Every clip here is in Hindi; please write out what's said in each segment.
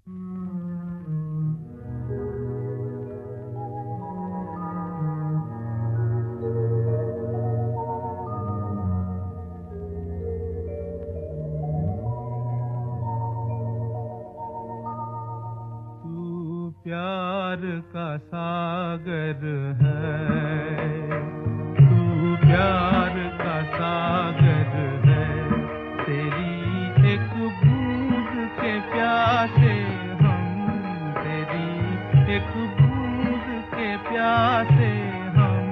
प्यार का सागर है, तू प्यार का सागर है, तेरी एक बूंद के प्यासे हम, तेरी एक बूंद के प्यासे हम,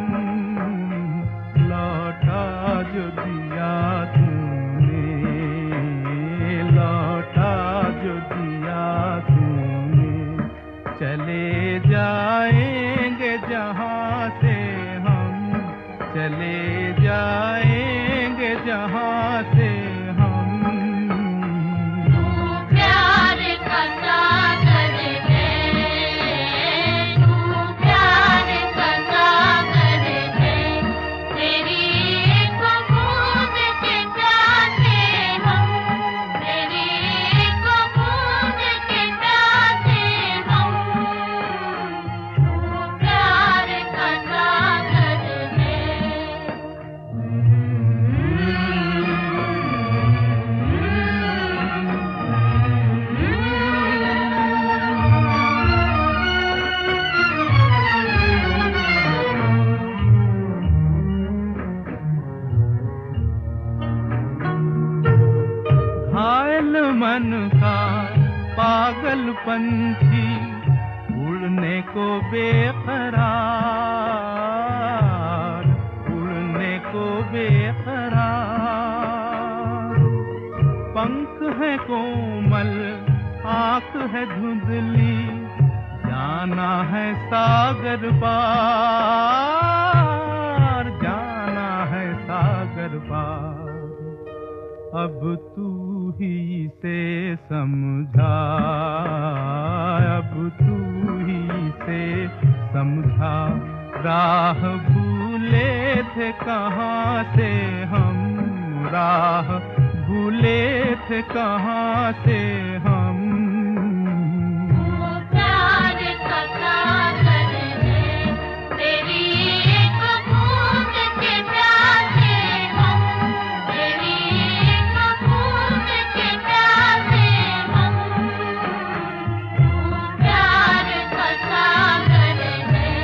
लौटा जो दिया तूने, लौटा जो दिया तूने, चले जाएंगे जहाँ से हम, चले जाएंगे जहाँ से हम। तू प्यार का सागर है, तू प्यार का सागर है, तेरी एक बूंद के प्यासे हम, तेरी एक बूंद के प्यासे हम, तू प्यार का सागर है। घायल मन का पागल पंछी, उड़ने को बेकरार, उड़ने को बेकरार, पंख है कोमल, आँख है धुंधली, जाना है सागर पार, जाना है सागर पार। अब तू ही से समझा, अब तू ही से समझा, राह भूले थे कहाँ से हम, राह भूले थे कहाँ से हम। तू प्यार का सागर है, तेरी एक बूंद के प्यासे हम, तेरी एक बूंद के प्यासे हम, तू प्यार का सागर है।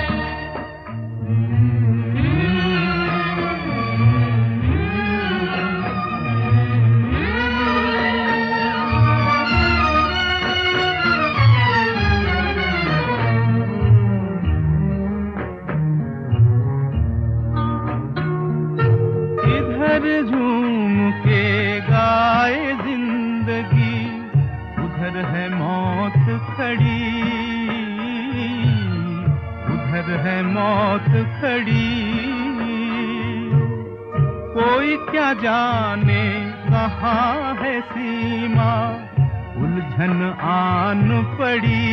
इधर झूम के गाए जिंदगी, उधर है मौत खड़ी, उधर है मौत खड़ी, कोई क्या जाने कहाँ है सीमा, उलझन आन पड़ी,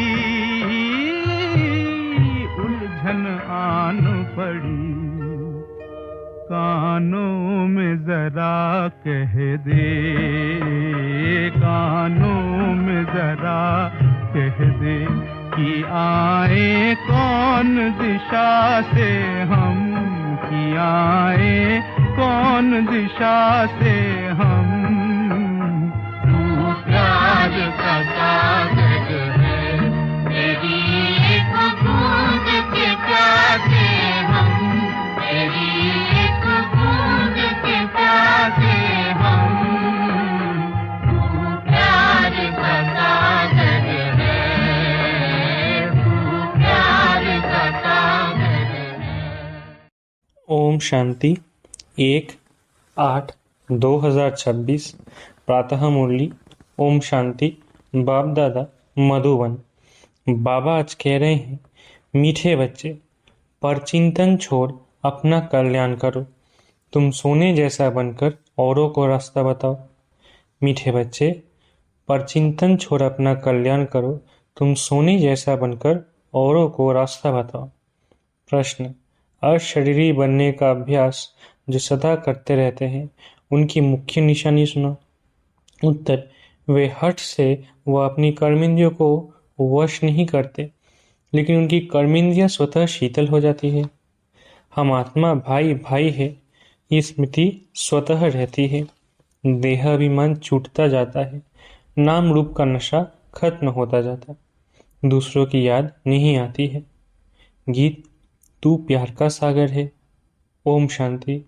उलझन आन पड़ी। कानों में जरा कह दे, कानों में जरा कह दे कि आए कौन दिशा से हम, कि आए कौन दिशा से हम। तू प्यार का सागर है, तेरी एक बूंद के प्यासे हम, तेरी एक बूंद के प्यासे हम। तू प्यार का सागर है, तू प्यार का सागर है। ओम शांति। 1/8/2026 प्रातः मुरली। ओम शांति। बाप दादा मधुबन। बाबा आज कह रहे हैं, मीठे बच्चे, परचिंतन छोड़ अपना कल्याण करो, तुम सोने जैसा बनकर औरों को रास्ता बताओ। मीठे बच्चे, परचिंतन छोड़ अपना कल्याण करो, तुम सोने जैसा बनकर औरों को रास्ता बताओ। प्रश्न, अशरीरी बनने का अभ्यास जो सदा करते रहते हैं, उनकी मुख्य निशानी सुनो। उत्तर, वे हठ से वह अपनी कर्मेंद्रियों को वश नहीं करते, लेकिन उनकी कर्मेंद्रियां स्वतः शीतल हो जाती है। हम आत्मा भाई भाई है, ये स्मृति स्वतः रहती है। देहाभिमान छूटता जाता है, नाम रूप का नशा खत्म होता जाता है, दूसरों की याद नहीं आती है। गीत तू प्यार का सागर है। ओम शांति।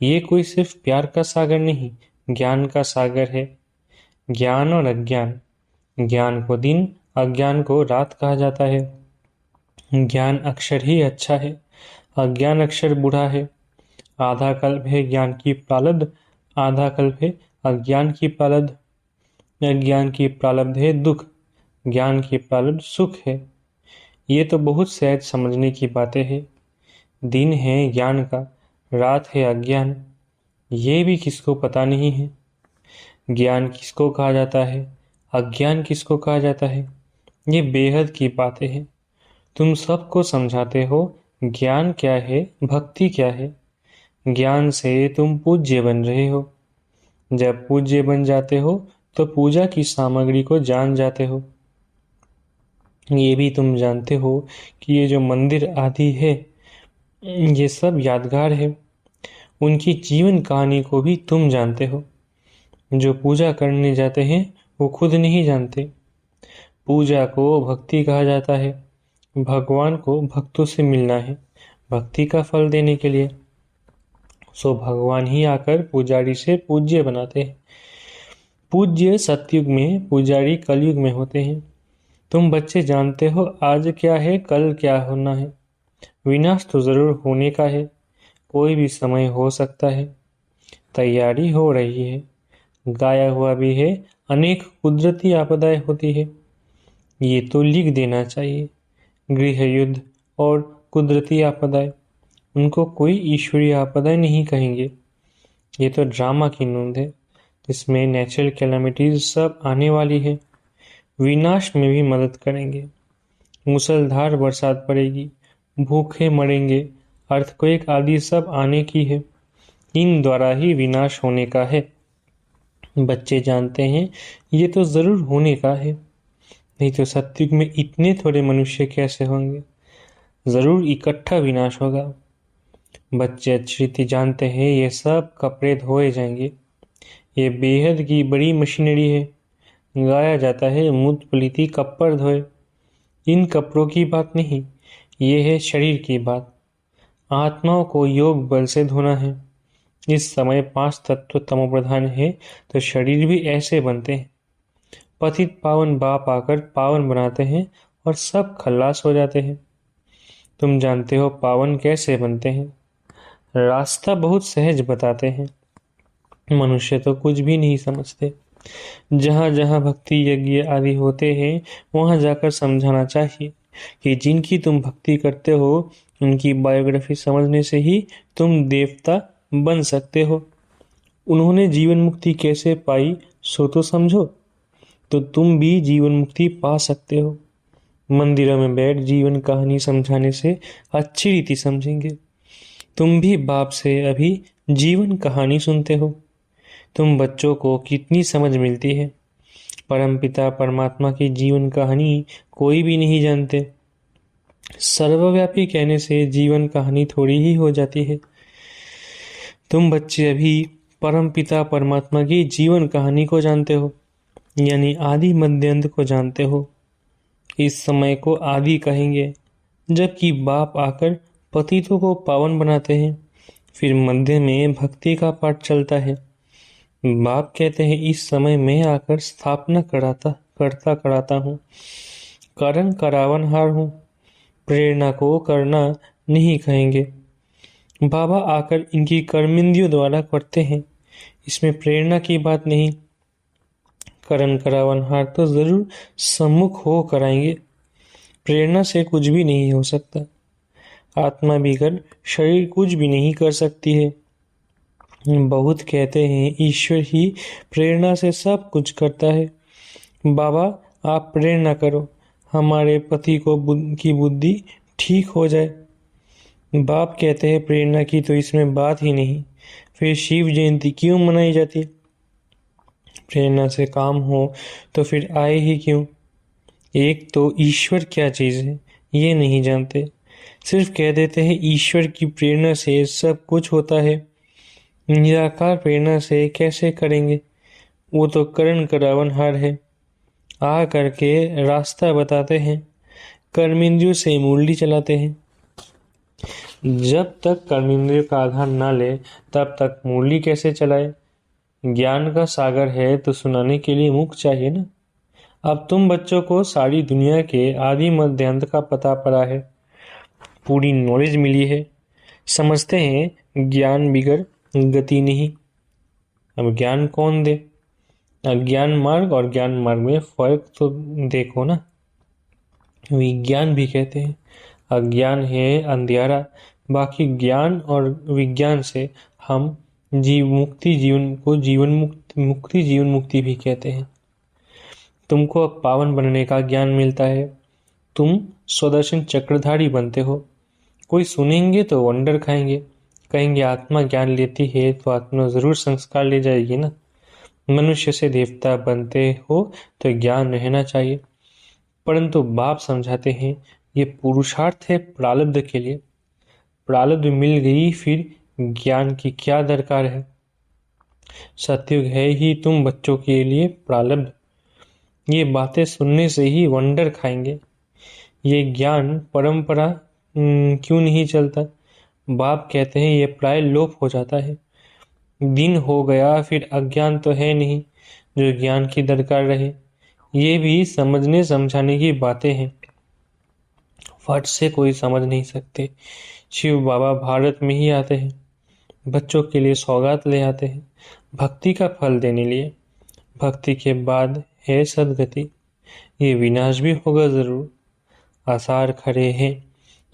ये कोई सिर्फ प्यार का सागर नहीं, ज्ञान का सागर है। ज्ञान और अज्ञान, ज्ञान को दिन, अज्ञान को रात कहा जाता है। ज्ञान अक्षर ही अच्छा है, अज्ञान अक्षर बुरा है। आधा कल्प है ज्ञान की प्रालब्ध, आधा कल्प है अज्ञान की प्रालब्ध। अज्ञान की प्रालब्ध है दुख, ज्ञान की प्रालब्ध सुख है। ये तो बहुत सहज समझने की बातें हैं। दिन है ज्ञान का, रात है अज्ञान, ये भी किसको पता नहीं है। ज्ञान किसको कहा जाता है, अज्ञान किसको कहा जाता है, ये बेहद की बातें हैं। तुम सबको समझाते हो ज्ञान क्या है, भक्ति क्या है। ज्ञान से तुम पूज्य बन रहे हो। जब पूज्य बन जाते हो तो पूजा की सामग्री को जान जाते हो। ये भी तुम जानते हो कि ये जो मंदिर आदि है, ये सब यादगार है। उनकी जीवन कहानी को भी तुम जानते हो। जो पूजा करने जाते हैं वो खुद नहीं जानते। पूजा को भक्ति कहा जाता है। भगवान को भक्तों से मिलना है, भक्ति का फल देने के लिए। सो भगवान ही आकर पुजारी से पूज्य बनाते हैं। पूज्य सतयुग में, पुजारी कलयुग में होते हैं। तुम बच्चे जानते हो आज क्या है, कल क्या होना है। विनाश तो जरूर होने का है, कोई भी समय हो सकता है। तैयारी हो रही है, गाया हुआ भी है। अनेक कुदरती आपदाएं होती है, ये तो लिख देना चाहिए। गृह युद्ध और कुदरती आपदाएं, उनको कोई ईश्वरीय आपदाएं नहीं कहेंगे। ये तो ड्रामा की नोंद है, इसमें नेचुरल कैलामिटीज सब आने वाली है। विनाश में भी मदद करेंगे। मूसलधार बरसात पड़ेगी, भूखे मरेंगे, अर्थक्वेक आदि सब आने की है। इन द्वारा ही विनाश होने का है। बच्चे जानते हैं ये तो जरूर होने का है, नहीं तो सतयुग में इतने थोड़े मनुष्य कैसे होंगे। जरूर इकट्ठा विनाश होगा। बच्चे अच्छी रीति जानते हैं ये सब कपड़े धोए जाएंगे। ये बेहद की बड़ी मशीनरी है। गाया जाता है मुत पलीती कपड़ धोए। इन कपड़ों की बात नहीं, ये है शरीर की बात। आत्माओं को योग बल से धोना है। इस समय 5 तत्व तमोप्रधान है, तो शरीर भी ऐसे बनते हैं। पतित पावन बाप आकर पावन बनाते हैं और सब खल्लास हो जाते हैं। तुम जानते हो पावन कैसे बनते हैं। रास्ता बहुत सहज बताते हैं। मनुष्य तो कुछ भी नहीं समझते। जहाँ जहाँ भक्ति यज्ञ आदि होते हैं, वहां जाकर समझाना चाहिए कि जिनकी तुम भक्ति करते हो उनकी बायोग्राफी समझने से ही तुम देवता बन सकते हो। उन्होंने जीवन मुक्ति कैसे पाई सो तो समझो, तो तुम भी जीवन मुक्ति पा सकते हो। मंदिरों में बैठ जीवन कहानी समझाने से अच्छी रीति समझेंगे। तुम भी बाप से अभी जीवन कहानी सुनते हो। तुम बच्चों को कितनी समझ मिलती है। परमपिता परमात्मा की जीवन कहानी कोई भी नहीं जानते। सर्वव्यापी कहने से जीवन कहानी थोड़ी ही हो जाती है। तुम बच्चे अभी परमपिता परमात्मा की जीवन कहानी को जानते हो, यानी आदि मध्य अंत को जानते हो। इस समय को आदि कहेंगे, जबकि बाप आकर पतितों को पावन बनाते हैं। फिर मध्य में भक्ति का पाठ चलता है। बाप कहते हैं इस समय मैं आकर स्थापना कराता हूँ। कारण करावनहार हूँ। प्रेरणा को करना नहीं कहेंगे। बाबा आकर इनकी कर्मेंद्रियों द्वारा करते हैं, इसमें प्रेरणा की बात नहीं। करण करावनहार तो जरूर सम्मुख हो कराएंगे। प्रेरणा से कुछ भी नहीं हो सकता। आत्मा बिगड़ शरीर कुछ भी नहीं कर सकती है। बहुत कहते हैं ईश्वर ही प्रेरणा से सब कुछ करता है। बाबा आप प्रेरणा करो, हमारे पति को की बुद्धि ठीक हो जाए। बाप कहते हैं प्रेरणा की तो इसमें बात ही नहीं। फिर शिव जयंती क्यों मनाई जाती? प्रेरणा से काम हो तो फिर आए ही क्यों। एक तो ईश्वर क्या चीज़ है ये नहीं जानते, सिर्फ कह देते हैं ईश्वर की प्रेरणा से सब कुछ होता है। निराकार प्रेरणा से कैसे करेंगे, वो तो करण करावनहार है। आ करके रास्ता बताते हैं, कर्मेंद्रियों से मुरली चलाते हैं। जब तक कर्मेंद्रियों का आधार ना ले तब तक मुरली कैसे चलाए। ज्ञान का सागर है तो सुनाने के लिए मुख चाहिए ना। अब तुम बच्चों को सारी दुनिया के आदि मध्य अंत का पता पड़ा है, पूरी नॉलेज मिली है, समझते हैं ज्ञान बिगर गति नहीं। अब ज्ञान कौन दे। अज्ञान मार्ग और ज्ञान मार्ग में फर्क तो देखो ना। विज्ञान भी कहते हैं, अज्ञान है अंधियारा, बाकी ज्ञान और विज्ञान से हम जीवन मुक्ति भी कहते हैं। तुमको अब पावन बनने का ज्ञान मिलता है, तुम स्वदर्शन चक्रधारी बनते हो। कोई सुनेंगे तो वंडर खाएंगे, कहेंगे आत्मा ज्ञान लेती है तो आत्मा जरूर संस्कार ले जाएगी ना। मनुष्य से देवता बनते हो तो ज्ञान रहना चाहिए, परंतु बाप समझाते हैं ये पुरुषार्थ है प्रारब्ध के लिए। प्रारब्ध मिल गई फिर ज्ञान की क्या दरकार है। सतयुग है ही तुम बच्चों के लिए प्रारब्ध। ये बातें सुनने से ही वंडर खाएंगे। ये ज्ञान परंपरा क्यों नहीं चलता। बाप कहते हैं ये प्राय लोप हो जाता है। दिन हो गया फिर अज्ञान तो है नहीं जो ज्ञान की दरकार रहे। ये भी समझने समझाने की बातें हैं, फट से कोई समझ नहीं सकते। शिव बाबा भारत में ही आते हैं, बच्चों के लिए सौगात ले आते हैं, भक्ति का फल देने लिए। भक्ति के बाद है सदगति, ये विनाश भी होगा जरूर। आसार खड़े हैं,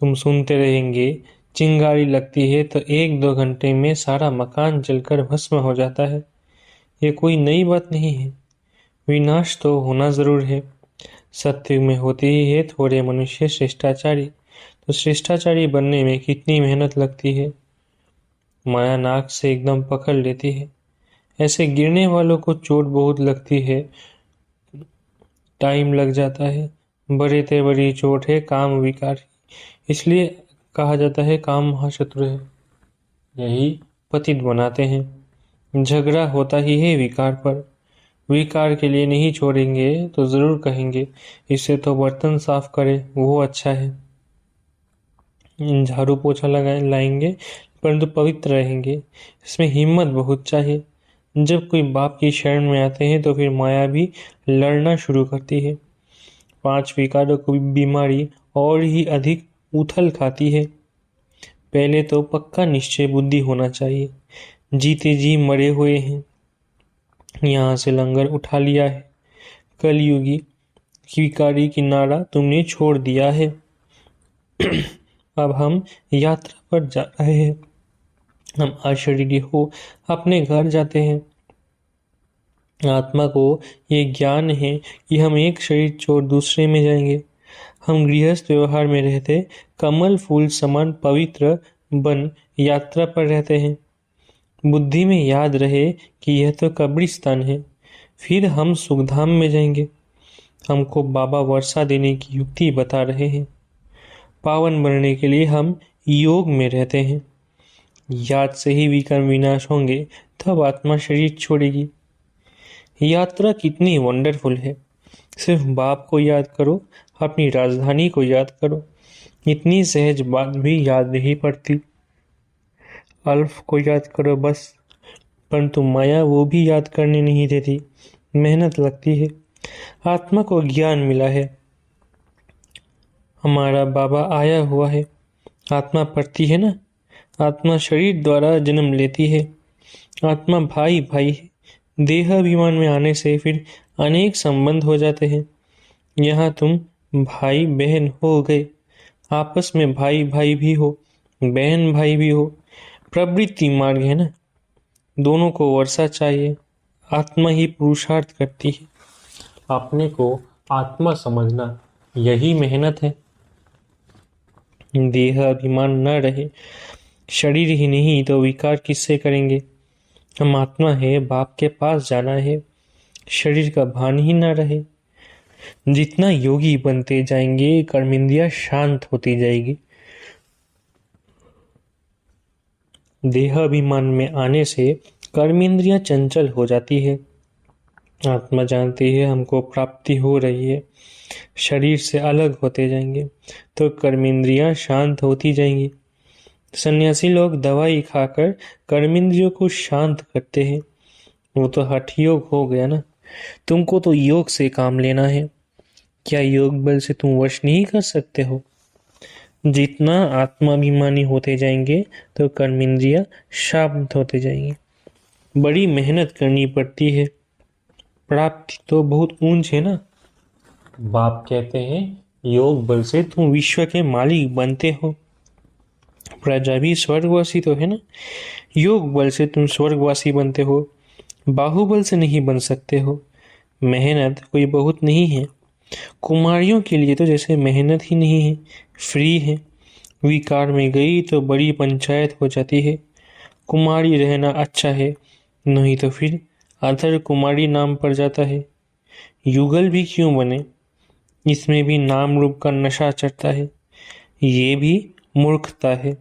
तुम सुनते रहेंगे। चिंगारी लगती है तो 1-2 घंटे में सारा मकान जलकर भस्म हो जाता है। ये कोई नई बात नहीं है। विनाश तो होना जरूर है। सत्युग में होते ही है थोड़े मनुष्य श्रेष्ठाचारी, तो श्रेष्ठाचारी बनने में कितनी मेहनत लगती है। माया नाक से एकदम पकड़ लेती है, ऐसे गिरने वालों को चोट बहुत लगती है, टाइम लग जाता है। बड़े ते बड़ी चोट है काम विकार, इसलिए कहा जाता है काम महाशत्रु है। यही पतित बनाते हैं। झगड़ा होता ही है विकार पर। विकार के लिए नहीं छोड़ेंगे तो जरूर कहेंगे इससे तो बर्तन साफ करे वो अच्छा है। झाड़ू पोछा लाएंगे परंतु पवित्र रहेंगे, इसमें हिम्मत बहुत चाहिए। जब कोई बाप की शरण में आते हैं तो फिर माया भी लड़ना शुरू करती है। 5 विकारों की बीमारी और ही अधिक उथल खाती है। पहले तो पक्का निश्चय बुद्धि होना चाहिए। जीते जी मरे हुए हैं, यहाँ से लंगर उठा लिया है। कलयुगी विकारी की नारा तुमने छोड़ दिया है। अब हम यात्रा पर जा रहे हैं। हम अशरीरी हो अपने घर जाते हैं। आत्मा को ये ज्ञान है कि हम एक शरीर छोड़ दूसरे में जाएंगे। हम गृहस्थ व्यवहार में रहते कमल फूल समान पवित्र बन यात्रा पर रहते हैं। बुद्धि में याद रहे कि यह तो कब्रिस्तान है, फिर हम सुखधाम में जाएंगे। हमको बाबा वर्षा देने की युक्ति बता रहे हैं। पावन बनने के लिए हम योग में रहते हैं। याद से ही विकर्म विनाश होंगे तब आत्मा शरीर छोड़ेगी। यात्रा कितनी वंडरफुल है। सिर्फ बाप को याद करो, अपनी राजधानी को याद करो। इतनी सहज बात भी याद नहीं पड़ती। अल्फ को याद करो बस, परंतु माया वो भी याद करने नहीं देती, मेहनत लगती है। आत्मा को ज्ञान मिला है, हमारा बाबा आया हुआ है। आत्मा पढ़ती है ना, आत्मा शरीर द्वारा जन्म लेती है। आत्मा भाई भाई है। देहाभिमान में आने से फिर अनेक संबंध हो जाते हैं। यहाँ तुम भाई बहन हो गए, आपस में भाई भाई भी हो, बहन भाई भी हो। प्रवृत्ति मार्ग है ना, दोनों को वर्षा चाहिए। आत्मा ही पुरुषार्थ करती है। अपने को आत्मा समझना यही मेहनत है। देह अभिमान न रहे, शरीर ही नहीं तो विकार किससे करेंगे। हम आत्मा है, बाप के पास जाना है। शरीर का भान ही ना रहे। जितना योगी बनते जाएंगे कर्मेंद्रियां शांत होती जाएगी। देहाभिमान में आने से कर्मेंद्रियां चंचल हो जाती है। आत्मा जानती है हमको प्राप्ति हो रही है, शरीर से अलग होते जाएंगे तो कर्मेंद्रियां शांत होती जाएंगी। सन्यासी लोग दवाई खाकर कर्मेंद्रियों को शांत करते हैं। वो तो हठ योग हो गया ना। तुमको तो योग से काम लेना है। क्या योग बल से तुम वश नहीं कर सकते हो? जितना आत्माभिमानी होते जाएंगे तो कर्मेंद्रियां शांत होते जाएंगे। बड़ी मेहनत करनी पड़ती है, प्राप्ति तो बहुत ऊंच है ना। बाप कहते हैं योग बल से तुम विश्व के मालिक बनते हो। प्रजा भी स्वर्गवासी तो है ना। योग बल से तुम स्वर्गवासी बनते हो, बाहुबल से नहीं बन सकते हो। मेहनत कोई बहुत नहीं है। कुमारियों के लिए तो जैसे मेहनत ही नहीं है, फ्री है। विकार में गई तो बड़ी पंचायत हो जाती है। कुमारी रहना अच्छा है, नहीं तो फिर अधर कुमारी नाम पड़ जाता है। युगल भी क्यों बने, इसमें भी नाम रूप का नशा चढ़ता है। ये भी मूर्खता है।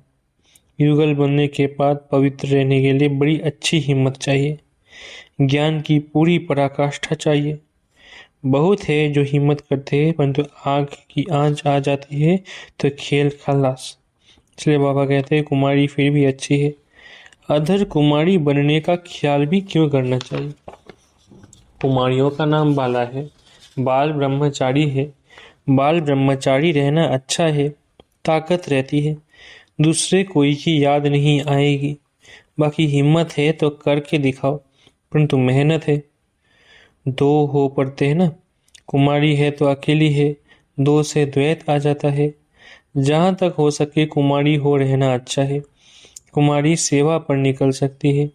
युगल बनने के बाद पवित्र रहने के लिए बड़ी अच्छी हिम्मत चाहिए, ज्ञान की पूरी पराकाष्ठा चाहिए। बहुत है जो हिम्मत करते हैं, परंतु आग की आंच आ जाती है तो खेल खलास। इसलिए बाबा कहते हैं कुमारी फिर भी अच्छी है। अधर कुमारी बनने का ख्याल भी क्यों करना चाहिए? कुमारियों का नाम बाला है, बाल ब्रह्मचारी है। बाल ब्रह्मचारी रहना अच्छा है, ताकत रहती है, दूसरे कोई की याद नहीं आएगी। बाकी हिम्मत है तो करके दिखाओ, परंतु मेहनत है। दो हो पड़ते हैं ना। कुमारी है तो अकेली है, दो से द्वैत आ जाता है। जहाँ तक हो सके कुमारी हो रहना अच्छा है। कुमारी सेवा पर निकल सकती है।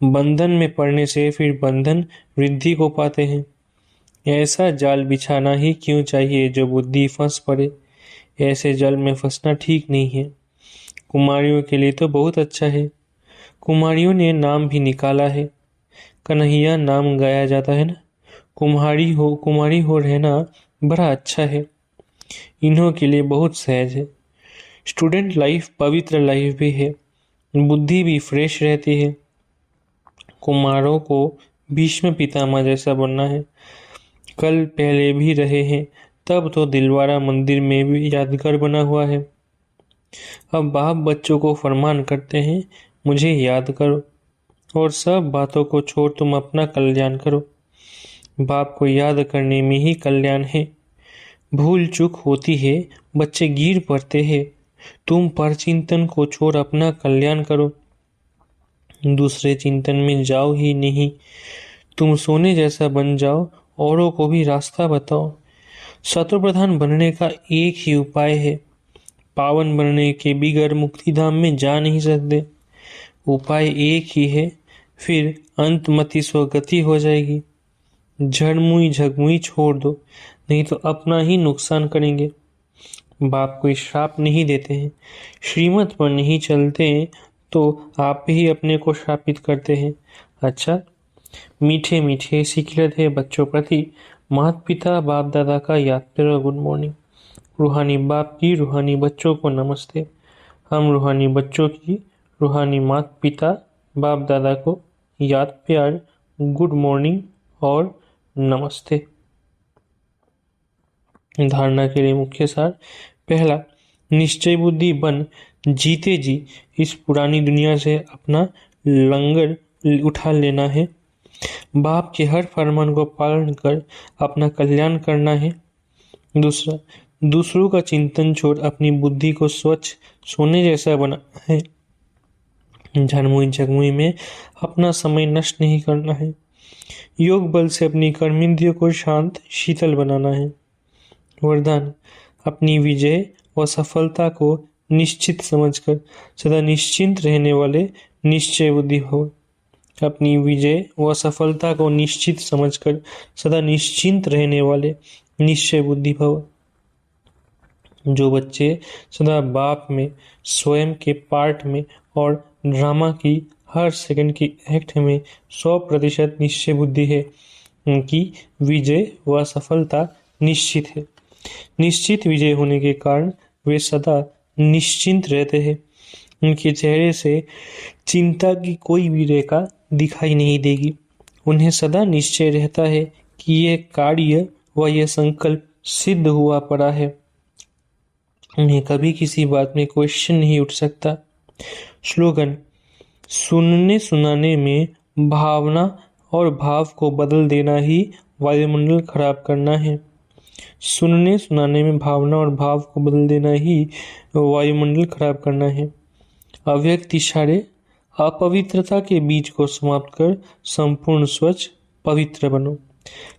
बंधन में पड़ने से फिर बंधन वृद्धि को पाते हैं। ऐसा जाल बिछाना ही क्यों चाहिए जो बुद्धि फंस पड़े। ऐसे जल में फंसना ठीक नहीं है। कुमारियों के लिए तो बहुत अच्छा है। कुमारियों ने नाम भी निकाला है, कन्हैया नाम गाया जाता है ना। कुमारी हो रहना बड़ा अच्छा है। इन्हों के लिए बहुत सहज है। स्टूडेंट लाइफ पवित्र लाइफ भी है, बुद्धि भी फ्रेश रहती है। कुमारों को भीष्म पितामह जैसा बनना है। कल पहले भी रहे हैं, तब तो दिलवारा मंदिर में भी यादगार बना हुआ है। अब बाप बच्चों को फरमान करते हैं मुझे याद करो और सब बातों को छोड़ तुम अपना कल्याण करो। बाप को याद करने में ही कल्याण है। भूल चूक होती है, बच्चे गिर पड़ते हैं। तुम पर चिंतन को छोड़ अपना कल्याण करो, दूसरे चिंतन में जाओ ही नहीं। तुम सोने जैसा बन जाओ, औरों को भी रास्ता बताओ। शत्रु प्रधान बनने का एक ही उपाय है, पावन बनने के बिगर मुक्तिधाम में जा नहीं सकते। उपाय एक ही है, फिर अंतमति स्वगति हो जाएगी। झड़मुई झगमुई छोड़ दो, नहीं तो अपना ही नुकसान करेंगे। बाप कोई श्राप नहीं देते हैं, श्रीमत पर नहीं चलते हैं तो आप ही अपने को श्रापित करते हैं। अच्छा, मीठे मीठे सिखिलत है बच्चों प्रति माता पिता बाप दादा का याद करो। Good morning. रूहानी बाप की रूहानी बच्चों को नमस्ते। हम रूहानी बच्चों की रूहानी माता पिता बाप दादा को याद प्यार गुड मॉर्निंग और नमस्ते। धारणा के लिए मुख्य सार। पहला, निश्चय बुद्धि बन जीते जी इस पुरानी दुनिया से अपना लंगर उठा लेना है। बाप के हर फरमान को पालन कर अपना कल्याण करना है। दूसरा, दूसरों का चिंतन छोड़ अपनी बुद्धि को स्वच्छ सोने जैसा बनाना है। झरमुई झगमुई में अपना समय नष्ट नहीं करना है। योग बल से अपनी कर्मेंद्रियों को शांत शीतल बनाना है। वरदान, अपनी विजय व सफलता को निश्चित समझकर सदा निश्चिंत रहने वाले निश्चय बुद्धि भव। अपनी विजय व सफलता को निश्चित समझकर सदा निश्चिंत रहने वाले निश्चय बुद्धि भव। जो बच्चे सदा बाप में, स्वयं के पार्ट में और ड्रामा की हर सेकंड की एक्ट में 100% निश्चय बुद्धि है, उनकी विजय व सफलता निश्चित है। निश्चित विजय होने के कारण वे सदा निश्चिंत रहते हैं। उनके चेहरे से चिंता की कोई भी रेखा दिखाई नहीं देगी। उन्हें सदा निश्चय रहता है कि यह कार्य व यह संकल्प सिद्ध हुआ पड़ा है। उन्हें कभी किसी बात में क्वेश्चन नहीं उठ सकता। स्लोगन: सुनने सुनाने में भावना और भाव को बदल देना ही वायुमंडल खराब करना है। सुनने सुनाने में भावना और भाव को बदल देना ही वायुमंडल खराब करना है। अव्यक्त इशारे: अपवित्रता के बीज को समाप्त कर संपूर्ण स्वच्छ पवित्र बनो।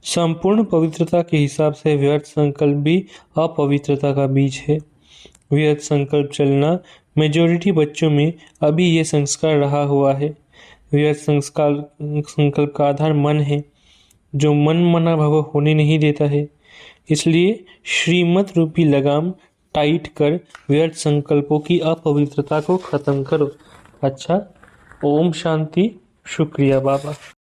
संपूर्ण पवित्रता के हिसाब से व्यर्थ संकल्प भी अपवित्रता का बीज है। व्यर्थ संकल्प चलना मेजॉरिटी बच्चों में अभी ये संस्कार रहा हुआ है। व्यर्थ संकल्प का आधार मन है, जो मन मना भव होने नहीं देता है। इसलिए श्रीमत रूपी लगाम टाइट कर व्यर्थ संकल्पों की अपवित्रता को खत्म करो। अच्छा, ओम शांति। शुक्रिया बाबा।